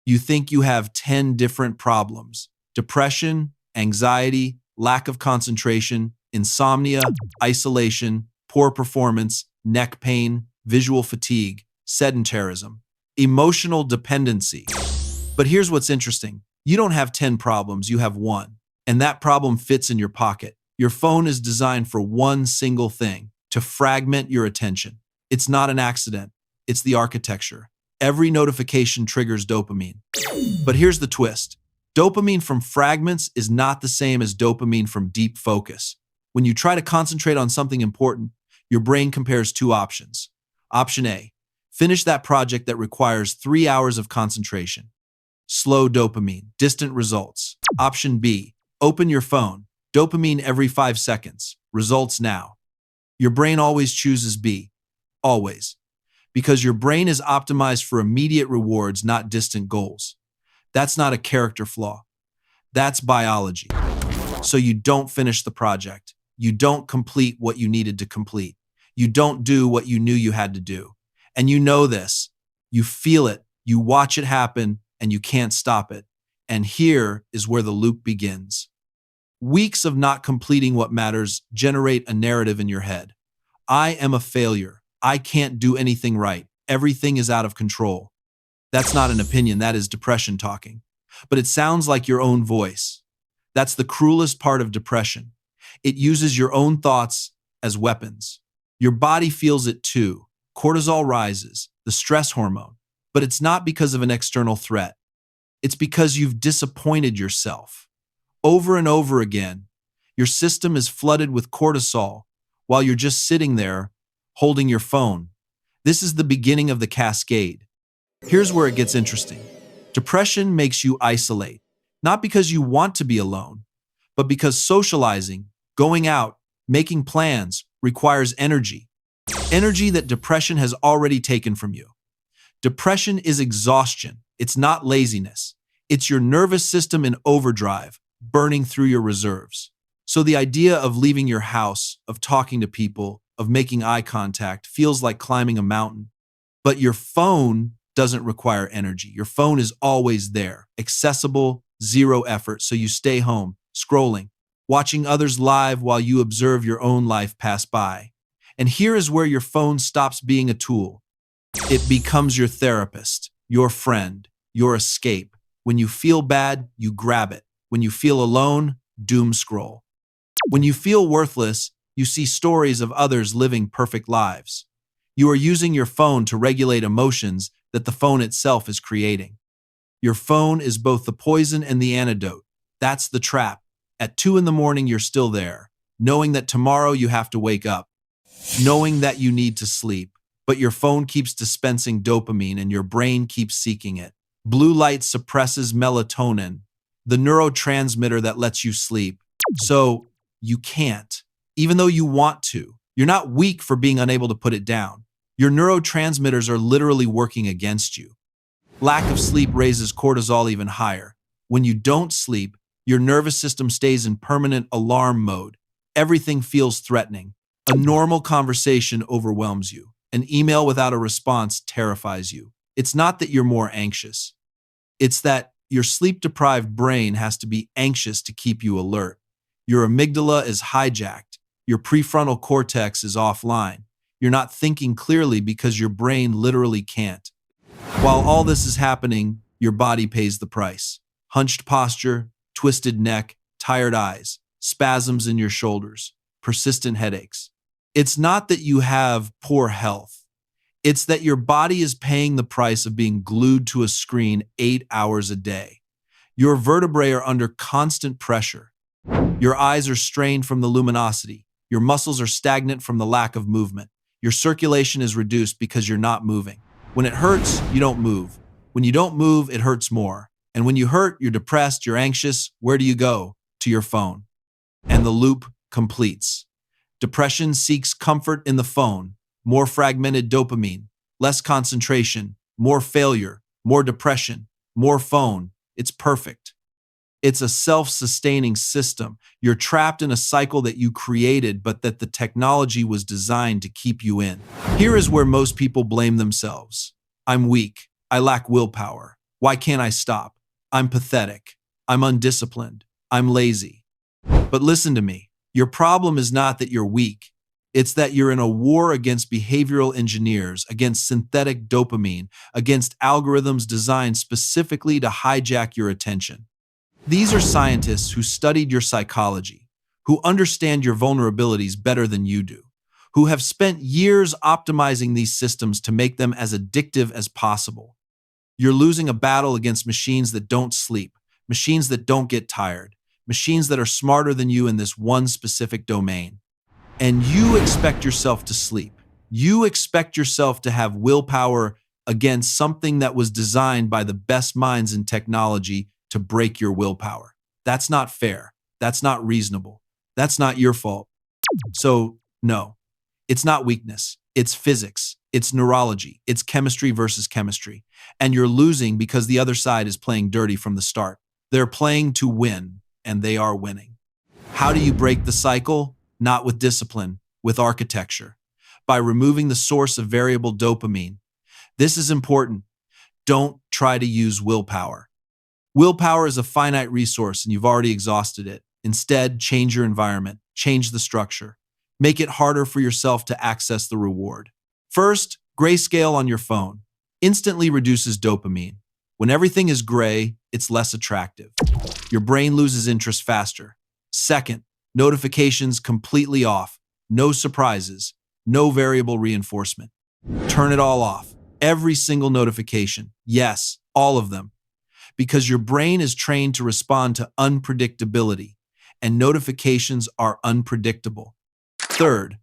You think you have 10 different problems: depression, anxiety, lack of concentration, insomnia, isolation, poor performance, neck pain, visual fatigue, sedentarism, emotional dependency. But here's what's interesting. You don't have 10 problems, you have one. And that problem fits in your pocket. Your phone is designed for one single thing: to fragment your attention. It's not an accident, it's the architecture. Every notification triggers dopamine. But here's the twist. Dopamine from fragments is not the same as dopamine from deep focus. When you try to concentrate on something important, your brain compares two options. Option A: finish that project that requires 3 hours of concentration. Slow dopamine, distant results. Option B: open your phone. Dopamine every 5 seconds. Results now. Your brain always chooses B. Always. Because your brain is optimized for immediate rewards, not distant goals. That's not a character flaw. That's biology. So you don't finish the project. You don't complete what you needed to complete. You don't do what you knew you had to do. And you know this. You feel it. You watch it happen, and you can't stop it. And here is where the loop begins. Weeks of not completing what matters generate a narrative in your head. I am a failure. I can't do anything right. Everything is out of control. That's not an opinion, that is depression talking. But it sounds like your own voice. That's the cruelest part of depression. It uses your own thoughts as weapons. Your body feels it too. Cortisol rises, the stress hormone. But it's not because of an external threat. It's because you've disappointed yourself. Over and over again, your system is flooded with cortisol while you're just sitting there holding your phone. This is the beginning of the cascade. Here's where it gets interesting. Depression makes you isolate, not because you want to be alone, but because socializing, going out, making plans requires energy. Energy that depression has already taken from you. Depression is exhaustion. It's not laziness. It's your nervous system in overdrive, burning through your reserves. So the idea of leaving your house, of talking to people, of making eye contact feels like climbing a mountain. But your phone doesn't require energy. Your phone is always there, accessible, zero effort, so you stay home, scrolling, watching others live while you observe your own life pass by. And here is where your phone stops being a tool. It becomes your therapist, your friend, your escape. When you feel bad, you grab it. When you feel alone, doom scroll. When you feel worthless, you see stories of others living perfect lives. You are using your phone to regulate emotions that the phone itself is creating. Your phone is both the poison and the antidote. That's the trap. At 2 a.m, you're still there, knowing that tomorrow you have to wake up, knowing that you need to sleep, but your phone keeps dispensing dopamine and your brain keeps seeking it. Blue light suppresses melatonin, the neurotransmitter that lets you sleep. So you can't. Even though you want to, you're not weak for being unable to put it down. Your neurotransmitters are literally working against you. Lack of sleep raises cortisol even higher. When you don't sleep, your nervous system stays in permanent alarm mode. Everything feels threatening. A normal conversation overwhelms you. An email without a response terrifies you. It's not that you're more anxious. It's that your sleep-deprived brain has to be anxious to keep you alert. Your amygdala is hijacked. Your prefrontal cortex is offline. You're not thinking clearly because your brain literally can't. While all this is happening, your body pays the price. Hunched posture, twisted neck, tired eyes, spasms in your shoulders, persistent headaches. It's not that you have poor health. It's that your body is paying the price of being glued to a screen 8 hours a day. Your vertebrae are under constant pressure. Your eyes are strained from the luminosity. Your muscles are stagnant from the lack of movement. Your circulation is reduced because you're not moving. When it hurts, you don't move. When you don't move, it hurts more. And when you hurt, you're depressed, you're anxious. Where do you go? To your phone. And the loop completes. Depression seeks comfort in the phone. More fragmented dopamine, less concentration, more failure, more depression, more phone. It's perfect. It's a self-sustaining system. You're trapped in a cycle that you created, but that the technology was designed to keep you in. Here is where most people blame themselves. I'm weak. I lack willpower. Why can't I stop? I'm pathetic. I'm undisciplined. I'm lazy. But listen to me. Your problem is not that you're weak. It's that you're in a war against behavioral engineers, against synthetic dopamine, against algorithms designed specifically to hijack your attention. These are scientists who studied your psychology, who understand your vulnerabilities better than you do, who have spent years optimizing these systems to make them as addictive as possible. You're losing a battle against machines that don't sleep, machines that don't get tired, machines that are smarter than you in this one specific domain. And you expect yourself to sleep. You expect yourself to have willpower against something that was designed by the best minds in technology to break your willpower. That's not fair. That's not reasonable. That's not your fault. So, no, it's not weakness. It's physics. It's neurology. It's chemistry versus chemistry. And you're losing because the other side is playing dirty from the start. They're playing to win, and they are winning. How do you break the cycle? Not with discipline, with architecture. By removing the source of variable dopamine. This is important. Don't try to use willpower. Willpower is a finite resource and you've already exhausted it. Instead, change your environment, change the structure. Make it harder for yourself to access the reward. First, grayscale on your phone instantly reduces dopamine. When everything is gray, it's less attractive. Your brain loses interest faster. Second, notifications completely off. No surprises. No variable reinforcement. Turn it all off. Every single notification. Yes, all of them. Because your brain is trained to respond to unpredictability, and notifications are unpredictable. Third,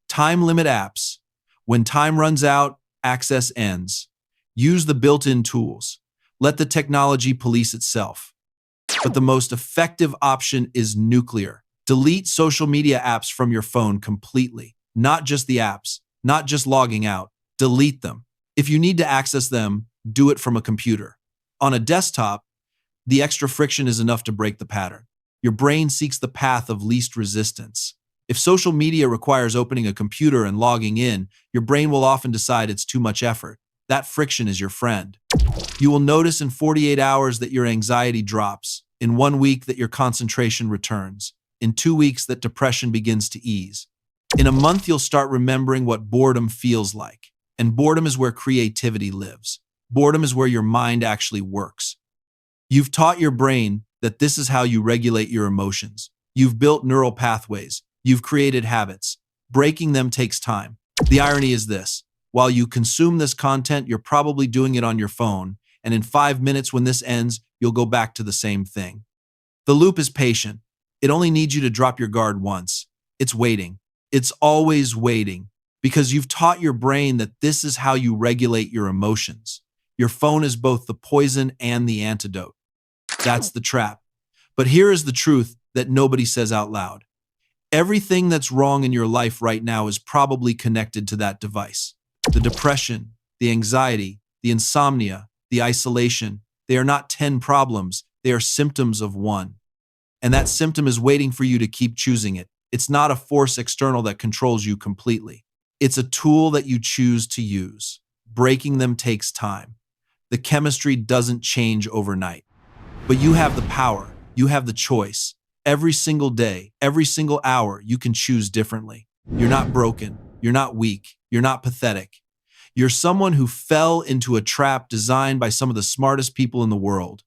time limit apps. When time runs out, access ends. Use the built-in tools. Let the technology police itself. But the most effective option is nuclear. Delete social media apps from your phone completely. Not just the apps, not just logging out. Delete them. If you need to access them, do it from a computer. On a desktop, the extra friction is enough to break the pattern. Your brain seeks the path of least resistance. If social media requires opening a computer and logging in, your brain will often decide it's too much effort. That friction is your friend. You will notice in 48 hours that your anxiety drops, in 1 week that your concentration returns, in 2 weeks that depression begins to ease. In a month, you'll start remembering what boredom feels like. And boredom is where creativity lives. Boredom is where your mind actually works. You've taught your brain that this is how you regulate your emotions. You've built neural pathways. You've created habits. Breaking them takes time. The irony is this. While you consume this content, you're probably doing it on your phone, and in 5 minutes when this ends, you'll go back to the same thing. The loop is patient. It only needs you to drop your guard once. It's waiting. It's always waiting, because you've taught your brain that this is how you regulate your emotions. Your phone is both the poison and the antidote. That's the trap. But here is the truth that nobody says out loud. Everything that's wrong in your life right now is probably connected to that device. The depression, the anxiety, the insomnia, the isolation, they are not 10 problems, they are symptoms of one. And that symptom is waiting for you to keep choosing it. It's not a force external that controls you completely. It's a tool that you choose to use. Breaking them takes time. The chemistry doesn't change overnight. But you have the power. You have the choice. Every single day, every single hour, you can choose differently. You're not broken. You're not weak. You're not pathetic. You're someone who fell into a trap designed by some of the smartest people in the world.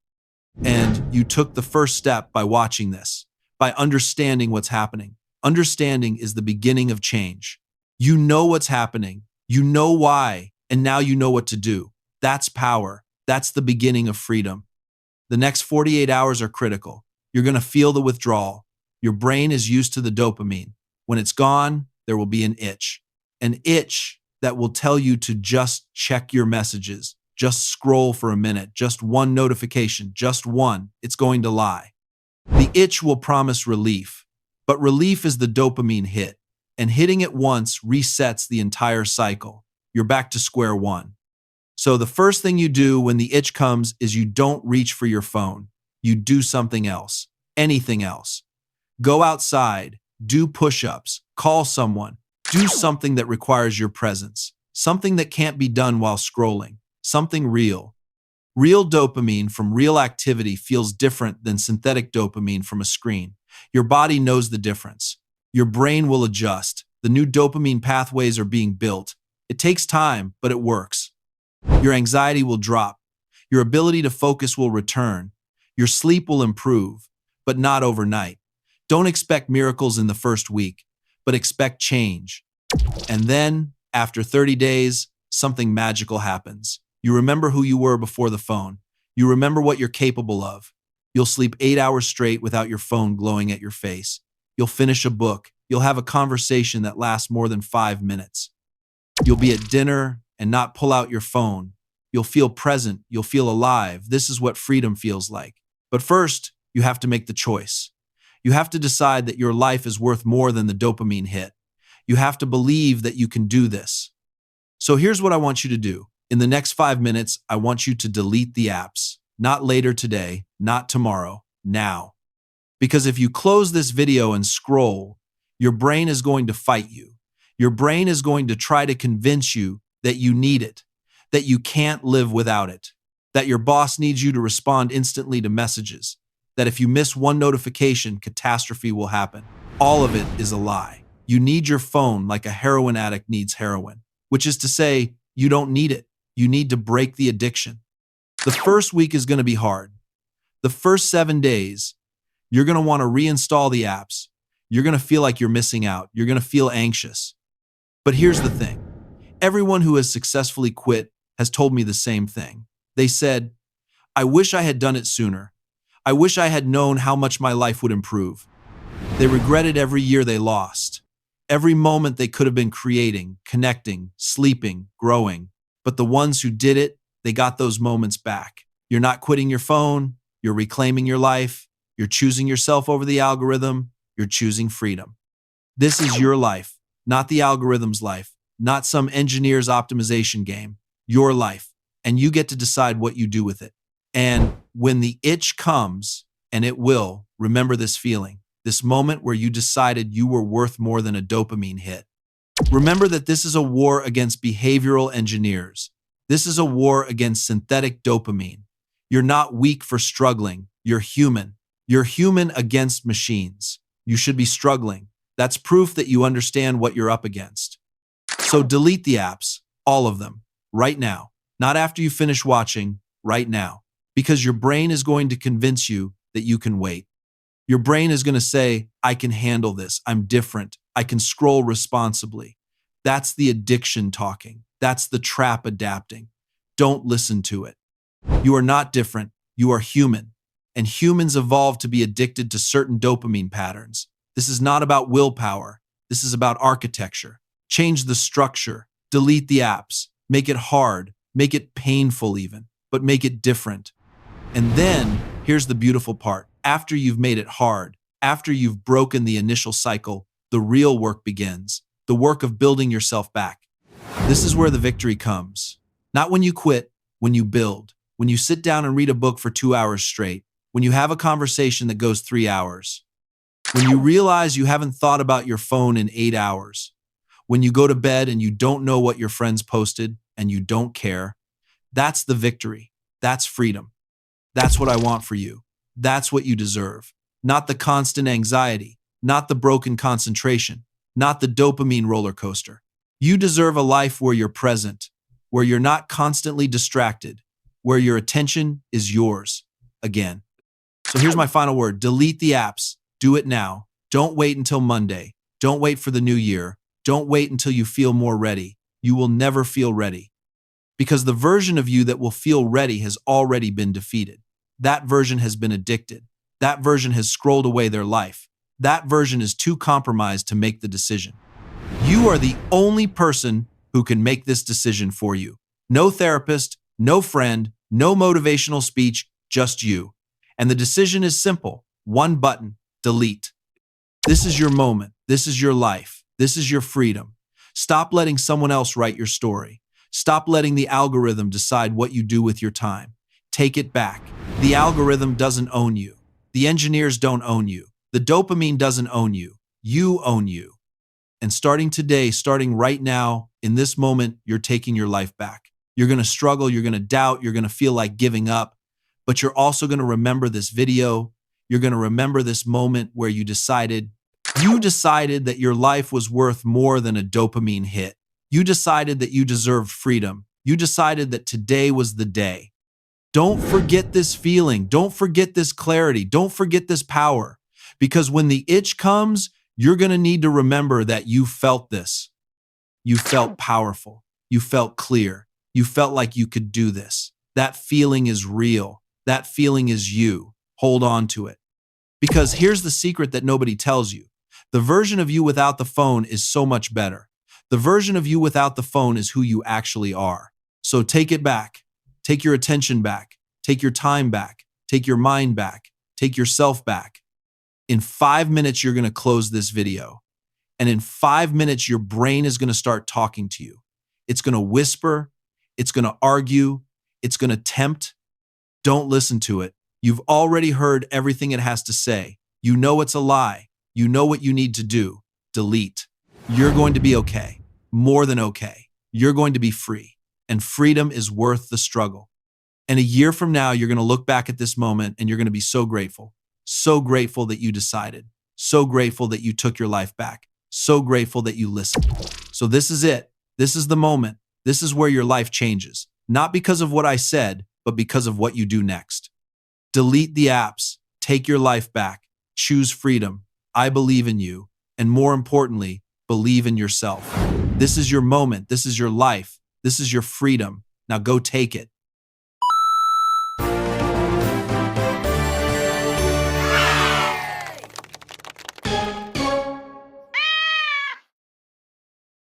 And you took the first step by watching this, by understanding what's happening. Understanding is the beginning of change. You know what's happening. You know why. And now you know what to do. That's power. That's the beginning of freedom. The next 48 hours are critical. You're going to feel the withdrawal. Your brain is used to the dopamine. When it's gone, there will be an itch. An itch that will tell you to just check your messages, just scroll for a minute, just one notification, just one. It's going to lie. The itch will promise relief, but relief is the dopamine hit, and hitting it once resets the entire cycle. You're back to square one. So the first thing you do when the itch comes is you don't reach for your phone. You do something else, anything else. Go outside, do push-ups, call someone, do something that requires your presence, something that can't be done while scrolling, something real. Real dopamine from real activity feels different than synthetic dopamine from a screen. Your body knows the difference. Your brain will adjust. The new dopamine pathways are being built. It takes time, but it works. Your anxiety will drop. Your ability to focus will return. Your sleep will improve, but not overnight. Don't expect miracles in the first week, but expect change. And then, after 30 days, something magical happens. You remember who you were before the phone. You remember what you're capable of. You'll sleep 8 hours straight without your phone glowing at your face. You'll finish a book. You'll have a conversation that lasts more than 5 minutes. You'll be at dinner and not pull out your phone. You'll feel present. You'll feel alive. This is what freedom feels like. But first, you have to make the choice. You have to decide that your life is worth more than the dopamine hit. You have to believe that you can do this. So here's what I want you to do. In the next 5 minutes, I want you to delete the apps. Not later today, not tomorrow, now. Because if you close this video and scroll, your brain is going to fight you. Your brain is going to try to convince you that you need it, that you can't live without it, that your boss needs you to respond instantly to messages, that if you miss one notification, catastrophe will happen. All of it is a lie. You need your phone like a heroin addict needs heroin, which is to say, you don't need it. You need to break the addiction. The first week is going to be hard. The first 7 days, you're going to want to reinstall the apps. You're going to feel like you're missing out. You're going to feel anxious. But here's the thing. Everyone who has successfully quit has told me the same thing. They said, I wish I had done it sooner. I wish I had known how much my life would improve. They regretted every year they lost, every moment they could have been creating, connecting, sleeping, growing. But the ones who did it, they got those moments back. You're not quitting your phone. You're reclaiming your life. You're choosing yourself over the algorithm. You're choosing freedom. This is your life, not the algorithm's life, not some engineer's optimization game. Your life. And you get to decide what you do with it. And when the itch comes, and it will, remember this feeling, this moment where you decided you were worth more than a dopamine hit. Remember that this is a war against behavioral engineers. This is a war against synthetic dopamine. You're not weak for struggling. You're human. You're human against machines. You should be struggling. That's proof that you understand what you're up against. So delete the apps, all of them, right now. Not after you finish watching, right now. Because your brain is going to convince you that you can wait. Your brain is going to say, I can handle this. I'm different. I can scroll responsibly. That's the addiction talking. That's the trap adapting. Don't listen to it. You are not different. You are human. And humans evolved to be addicted to certain dopamine patterns. This is not about willpower. This is about architecture. Change the structure. Delete the apps. Make it hard. Make it painful even, but make it different. And then, here's the beautiful part. After you've made it hard, after you've broken the initial cycle, the real work begins. The work of building yourself back. This is where the victory comes. Not when you quit, when you build. When you sit down and read a book for 2 hours straight. When you have a conversation that goes 3 hours. When you realize you haven't thought about your phone in 8 hours. When you go to bed and you don't know what your friends posted and you don't care. That's the victory. That's freedom. That's what I want for you. That's what you deserve. Not the constant anxiety, not the broken concentration, not the dopamine roller coaster. You deserve a life where you're present, where you're not constantly distracted, where your attention is yours again. So here's my final word. Delete the apps. Do it now. Don't wait until Monday. Don't wait for the new year. Don't wait until you feel more ready. You will never feel ready. Because the version of you that will feel ready has already been defeated. That version has been addicted. That version has scrolled away their life. That version is too compromised to make the decision. You are the only person who can make this decision for you. No therapist, no friend, no motivational speech, just you. And the decision is simple. One button, delete. This is your moment. This is your life. This is your freedom. Stop letting someone else write your story. Stop letting the algorithm decide what you do with your time. Take it back. The algorithm doesn't own you. The engineers don't own you. The dopamine doesn't own you. You own you. And starting today, starting right now, in this moment, you're taking your life back. You're going to struggle, you're going to doubt, you're going to feel like giving up, but you're also going to remember this video. You're going to remember this moment where you decided that your life was worth more than a dopamine hit. You decided that you deserved freedom. You decided that today was the day. Don't forget this feeling. Don't forget this clarity. Don't forget this power. Because when the itch comes, you're going to need to remember that you felt this. You felt powerful. You felt clear. You felt like you could do this. That feeling is real. That feeling is you. Hold on to it. Because here's the secret that nobody tells you. The version of you without the phone is so much better. The version of you without the phone is who you actually are. So take it back. Take your attention back. Take your time back. Take your mind back. Take yourself back. In 5 minutes, you're going to close this video. And in 5 minutes, your brain is going to start talking to you. It's going to whisper. It's going to argue. It's going to tempt. Don't listen to it. You've already heard everything it has to say. You know it's a lie. You know what you need to do. Delete. You're going to be okay. More than okay. You're going to be free. And freedom is worth the struggle. And a year from now, you're going to look back at this moment and you're going to be so grateful. So grateful that you decided. So grateful that you took your life back. So grateful that you listened. So this is it. This is the moment. This is where your life changes. Not because of what I said, but because of what you do next. Delete the apps. Take your life back. Choose freedom. I believe in you. And more importantly, believe in yourself. This is your moment. This is your life. This is your freedom. Now go take it.